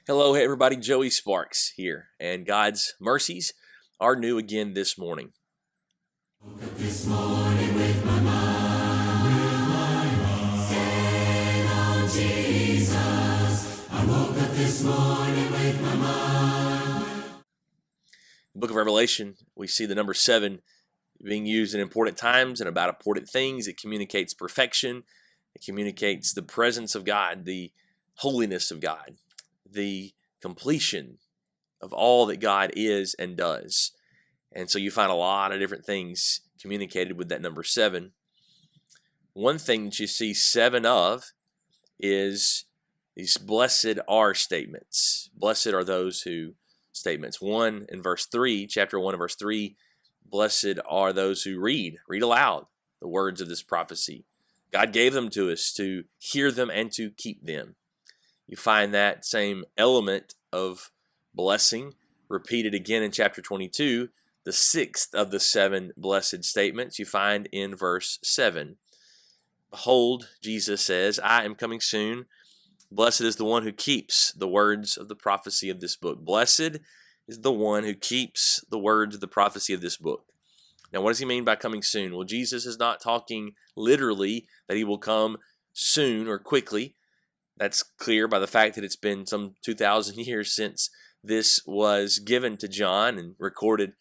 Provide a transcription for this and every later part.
Hello, hey everybody, Joey Sparks here, and God's mercies are new again this morning. Woke up this morning with my mind stayed on Jesus. I woke up this morning with my mind. In the book of Revelation, we see the number 7 being used in important times and about important things. It communicates perfection. It communicates the presence of God, the holiness of God, the completion of all that God is and does. And so you find a lot of different things communicated with that number 7. One thing that you see 7 of is these blessed are statements. Blessed are those who statements. 1 in verse 3, chapter 1 and verse 3, blessed are those who read aloud the words of this prophecy. God gave them to us to hear them and to keep them. You find that same element of blessing repeated again in chapter 22, the 6th of the 7 blessed statements you find in verse 7. Behold, Jesus says, I am coming soon. Blessed is the one who keeps the words of the prophecy of this book. Blessed is the one who keeps the words of the prophecy of this book. Now, what does he mean by coming soon? Well, Jesus is not talking literally that he will come soon or quickly. That's clear by the fact that it's been some 2,000 years since this was given to John and recorded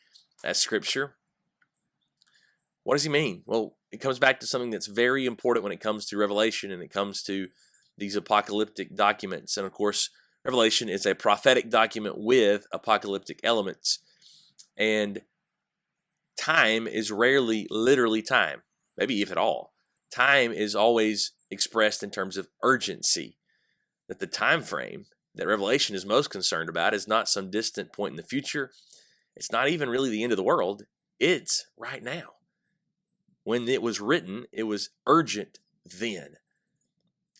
as scripture. What does he mean? Well, it comes back to something that's very important when it comes to Revelation and it comes to these apocalyptic documents. And of course, Revelation is a prophetic document with apocalyptic elements. And time is rarely literally time, maybe if at all. Time is always expressed in terms of urgency. That the time frame that Revelation is most concerned about is not some distant point in the future. It's not even really the end of the world. It's right now. When it was written, it was urgent then.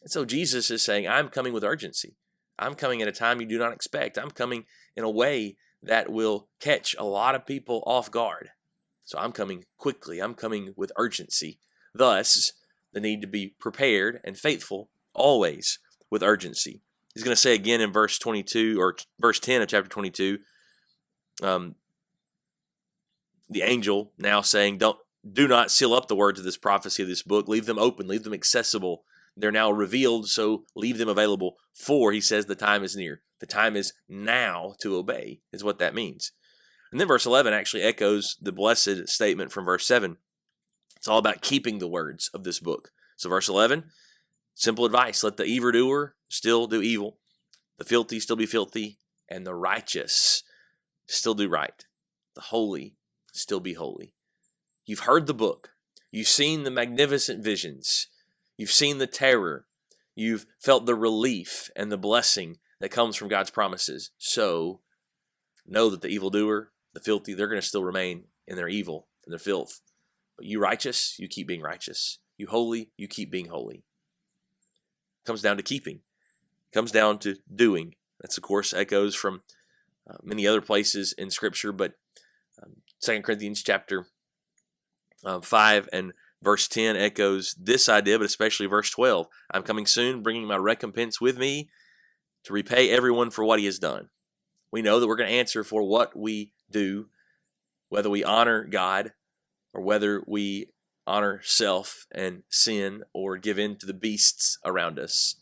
And so Jesus is saying, I'm coming with urgency. I'm coming at a time you do not expect. I'm coming in a way that will catch a lot of people off guard. So I'm coming quickly. I'm coming with urgency. Thus, the need to be prepared and faithful always with urgency. He's going to say again in verse 22 or verse 10 of chapter 22, the angel now saying, do not seal up the words of this prophecy of this book. Leave them open. Leave them accessible. They're now revealed, so leave them available. For, he says, the time is near. The time is now to obey, is what that means. And then verse 11 actually echoes the blessed statement from verse 7. It's all about keeping the words of this book. So verse 11, simple advice. Let the evildoer still do evil, the filthy still be filthy, and the righteous still do right, the holy still be holy. You've heard the book. You've seen the magnificent visions. You've seen the terror. You've felt the relief and the blessing that comes from God's promises. So know that the evildoer, the filthy, they're going to still remain in their evil and their filth. But you righteous, you keep being righteous. You holy, you keep being holy. It comes down to keeping. It comes down to doing. That's, of course, echoes from many other places in Scripture, but 2 Corinthians chapter 5 and verse 10 echoes this idea, but especially verse 12. I'm coming soon, bringing my recompense with me to repay everyone for what he has done. We know that we're going to answer for what we do, whether we honor God or whether we honor self and sin or give in to the beasts around us.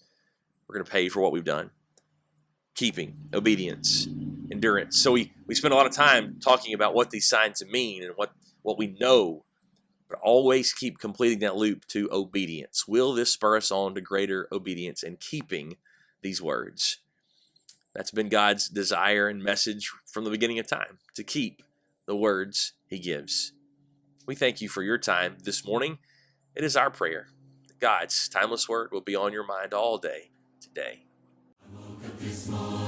We're going to pay for what we've done. Keeping, obedience, endurance. So we spend a lot of time talking about what these signs mean and what we know, but always keep completing that loop to obedience. Will this spur us on to greater obedience and keeping these words? That's been God's desire and message from the beginning of time, to keep the words he gives. We thank you for your time this morning. It is our prayer that God's timeless word will be on your mind all day today. I woke up this morning.